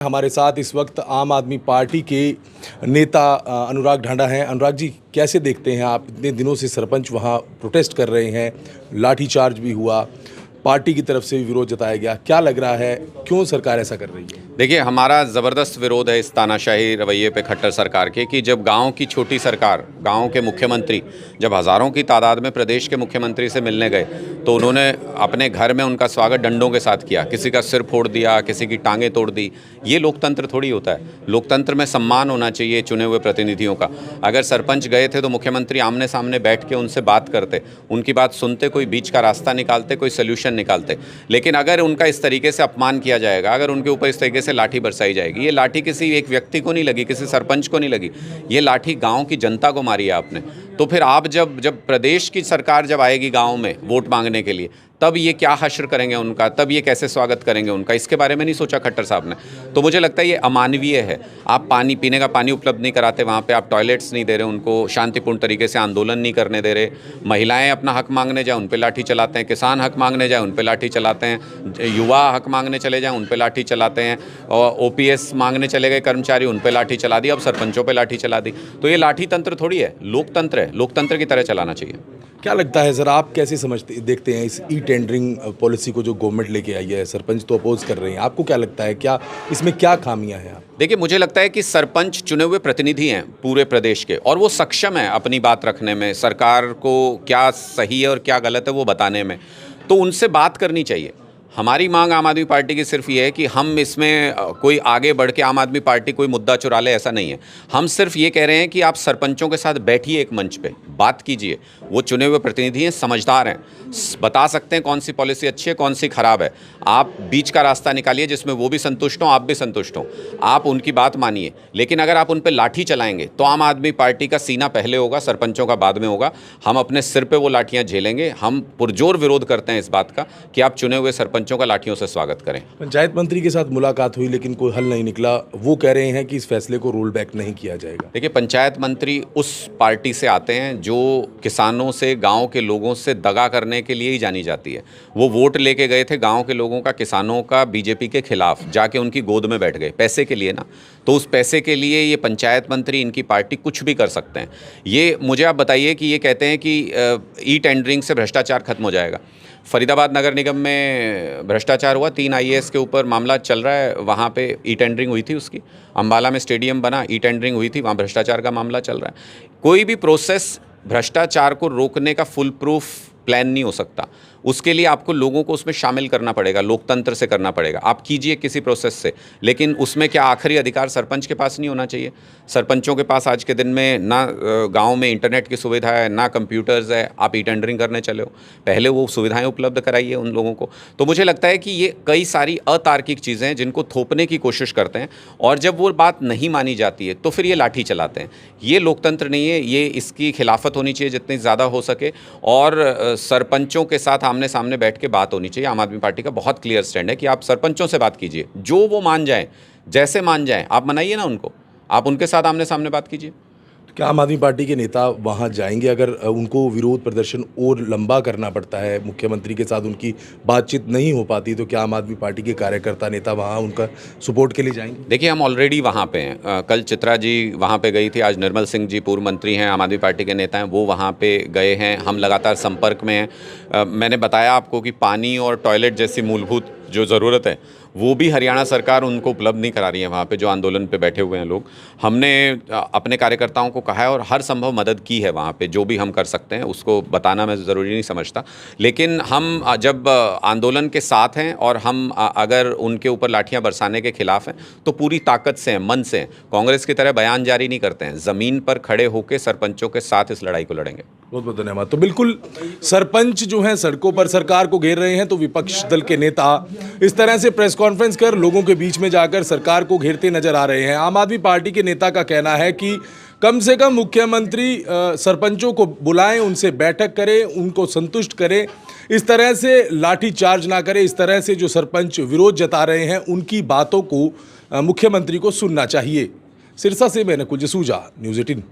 हमारे साथ इस वक्त आम आदमी पार्टी के नेता अनुराग ढांडा हैं। अनुराग जी, कैसे देखते हैं आप? इतने दिनों से सरपंच वहां प्रोटेस्ट कर रहे हैं, लाठीचार्ज भी हुआ, पार्टी की तरफ से भी विरोध जताया गया। क्या लग रहा है, क्यों सरकार ऐसा कर रही है? देखिए, हमारा ज़बरदस्त विरोध है इस तानाशाही रवैये पे खट्टर सरकार के कि जब गांव की छोटी सरकार, गांव के मुख्यमंत्री जब हज़ारों की तादाद में प्रदेश के मुख्यमंत्री से मिलने गए तो उन्होंने अपने घर में उनका स्वागत डंडों के साथ किया, किसी का सिर फोड़ दिया, किसी की टांगें तोड़ दी। ये लोकतंत्र थोड़ी होता है। लोकतंत्र में सम्मान होना चाहिए चुने हुए प्रतिनिधियों का। अगर सरपंच गए थे तो मुख्यमंत्री आमने सामने बैठ के उनसे बात करते, उनकी बात सुनते, कोई बीच का रास्ता निकालते, कोई सोल्यूशन निकालते। लेकिन अगर उनका इस तरीके से अपमान किया जाएगा, अगर उनके ऊपर इस तरीके से लाठी बरसाई जाएगी, ये लाठी किसी एक व्यक्ति को नहीं लगी, किसी सरपंच को नहीं लगी, ये लाठी गांव की जनता को मारी है आपने। तो फिर आप जब प्रदेश की सरकार जब आएगी गांव में वोट मांगने के लिए, तब ये क्या हश्र करेंगे उनका, तब ये कैसे स्वागत करेंगे उनका, इसके बारे में नहीं सोचा खट्टर साहब ने। तो मुझे लगता है ये अमानवीय है। आप पानी पीने का पानी उपलब्ध नहीं कराते वहाँ पे, आप टॉयलेट्स नहीं दे रहे उनको, शांतिपूर्ण तरीके से आंदोलन नहीं करने दे रहे। महिलाएं अपना हक मांगने जाए उन पर लाठी चलाते हैं, किसान हक मांगने जाए उन पर लाठी चलाते हैं, युवा हक मांगने चले जाएँ उन पर लाठी चलाते हैं, और OPS मांगने चले गए कर्मचारी उन पर लाठी चला दी, अब सरपंचों पर लाठी चला दी। तो ये लाठी तंत्र थोड़ी है, लोकतंत्र है, लोकतंत्र की तरह चलाना चाहिए। क्या लगता है सर, आप कैसे देखते हैं इस टेंडरिंग पॉलिसी को जो गवर्नमेंट लेके आई है? सरपंच तो अपोज कर रहे हैं, आपको क्या लगता है, क्या इसमें क्या खामियां हैं? देखिए, मुझे लगता है कि सरपंच चुने हुए प्रतिनिधि हैं पूरे प्रदेश के, और वो सक्षम है अपनी बात रखने में, सरकार को क्या सही है और क्या गलत है वो बताने में। तो उनसे बात करनी चाहिए। हमारी मांग आम आदमी पार्टी की सिर्फ ये है कि हम इसमें कोई आगे बढ़ के आम आदमी पार्टी कोई मुद्दा चुरा ले, ऐसा नहीं है। हम सिर्फ ये कह रहे हैं कि आप सरपंचों के साथ बैठिए, एक मंच पे बात कीजिए। वो चुने हुए प्रतिनिधि हैं, समझदार हैं, बता सकते हैं कौन सी पॉलिसी अच्छी है, कौन सी खराब है। आप बीच का रास्ता निकालिए जिसमें वो भी संतुष्ट हों, आप भी संतुष्ट हों, आप उनकी बात मानिए। लेकिन अगर आप उन पर लाठी चलाएंगे तो आम आदमी पार्टी का सीना पहले होगा, सरपंचों का बाद में होगा। हम अपने सिर पर वो लाठियाँ झेलेंगे। हम पुरजोर विरोध करते हैं इस बात का कि आप चुने हुए सरपंचों का लाठियों से स्वागत करें। पंचायत मंत्री के साथ मुलाकात हुई लेकिन कोई हल नहीं निकला। वो कह रहे हैं कि इस फैसले को रोल बैक नहीं किया जाएगा। देखिए, पंचायत मंत्री उस पार्टी से आते हैं जो किसानों से, गांव के लोगों से दगा करने के लिए ही जानी जाती है। वो वोट लेके गए थे गांव के लोगों का, किसानों का, बीजेपी के खिलाफ, जाके उनकी गोद में बैठ गए पैसे के लिए ना। तो उस पैसे के लिए ये पंचायत मंत्री, इनकी पार्टी कुछ भी कर सकते हैं। ये मुझे आप बताइए कि ये कहते हैं कि ई टेंडरिंग से भ्रष्टाचार खत्म हो जाएगा। फरीदाबाद नगर निगम में भ्रष्टाचार हुआ, 3 IAS के ऊपर मामला चल रहा है, वहाँ पे ई टेंडरिंग हुई थी उसकी। अम्बाला में स्टेडियम बना, ई टेंडरिंग हुई थी, वहाँ भ्रष्टाचार का मामला चल रहा है। कोई भी प्रोसेस भ्रष्टाचार को रोकने का फुल प्रूफ प्लान नहीं हो सकता। उसके लिए आपको लोगों को उसमें शामिल करना पड़ेगा, लोकतंत्र से करना पड़ेगा। आप कीजिए किसी प्रोसेस से, लेकिन उसमें क्या आखिरी अधिकार सरपंच के पास नहीं होना चाहिए? सरपंचों के पास आज के दिन में ना गांव में इंटरनेट की सुविधा है, ना कंप्यूटर्स है, आप ई टेंडरिंग करने चले हो। पहले वो सुविधाएं उपलब्ध कराइए उन लोगों को। तो मुझे लगता है कि ये कई सारी अतार्किक चीज़ें हैं जिनको थोपने की कोशिश करते हैं, और जब वो बात नहीं मानी जाती है तो फिर ये लाठी चलाते हैं। ये लोकतंत्र नहीं है। ये इसकी खिलाफत होनी चाहिए जितनी ज़्यादा हो सके, और सरपंचों के साथ आमने सामने बैठ के बात होनी चाहिए। आम आदमी पार्टी का बहुत क्लियर स्टैंड है कि आप सरपंचों से बात कीजिए, जो वो मान जाएं, जैसे मान जाएं, आप मनाइए ना उनको, आप उनके साथ आमने सामने बात कीजिए। क्या आम आदमी पार्टी के नेता वहां जाएंगे? अगर उनको विरोध प्रदर्शन और लंबा करना पड़ता है, मुख्यमंत्री के साथ उनकी बातचीत नहीं हो पाती, तो क्या आम आदमी पार्टी के कार्यकर्ता, नेता वहां उनका सपोर्ट के लिए जाएंगे? देखिए, हम ऑलरेडी वहाँ पे हैं। कल चित्रा जी वहाँ पे गई थी, आज निर्मल सिंह जी पूर्व मंत्री हैं, आम आदमी पार्टी के नेता हैं, वो वहाँ पे गए हैं। हम लगातार संपर्क में हैं। मैंने बताया आपको कि पानी और टॉयलेट जैसी मूलभूत जो ज़रूरत है वो भी हरियाणा सरकार उनको उपलब्ध नहीं करा रही है वहाँ पे, जो आंदोलन पे बैठे हुए हैं लोग। हमने अपने कार्यकर्ताओं को कहा है और हर संभव मदद की है वहाँ पे, जो भी हम कर सकते हैं। उसको बताना मैं ज़रूरी नहीं समझता, लेकिन हम जब आंदोलन के साथ हैं और हम अगर उनके ऊपर लाठियाँ बरसाने के खिलाफ हैं तो पूरी ताकत से हैं, मन से हैं। कांग्रेस की तरह बयान जारी नहीं करते हैं, ज़मीन पर खड़े होकर सरपंचों के साथ इस लड़ाई को लड़ेंगे। बहुत बहुत धन्यवाद। तो बिल्कुल सरपंच जो हैं सड़कों पर सरकार को घेर रहे हैं, तो विपक्ष दल के नेता इस तरह से प्रेस कॉन्फ्रेंस कर लोगों के बीच में जाकर सरकार को घेरते नजर आ रहे हैं। आम आदमी पार्टी के नेता का कहना है कि कम से कम मुख्यमंत्री सरपंचों को बुलाएं, उनसे बैठक करें, उनको संतुष्ट करें, इस तरह से लाठी चार्ज ना करें। इस तरह से जो सरपंच विरोध जता रहे हैं उनकी बातों को मुख्यमंत्री को सुनना चाहिए। सिरसा से मैं नकुल जसूजा, न्यूज़ 18।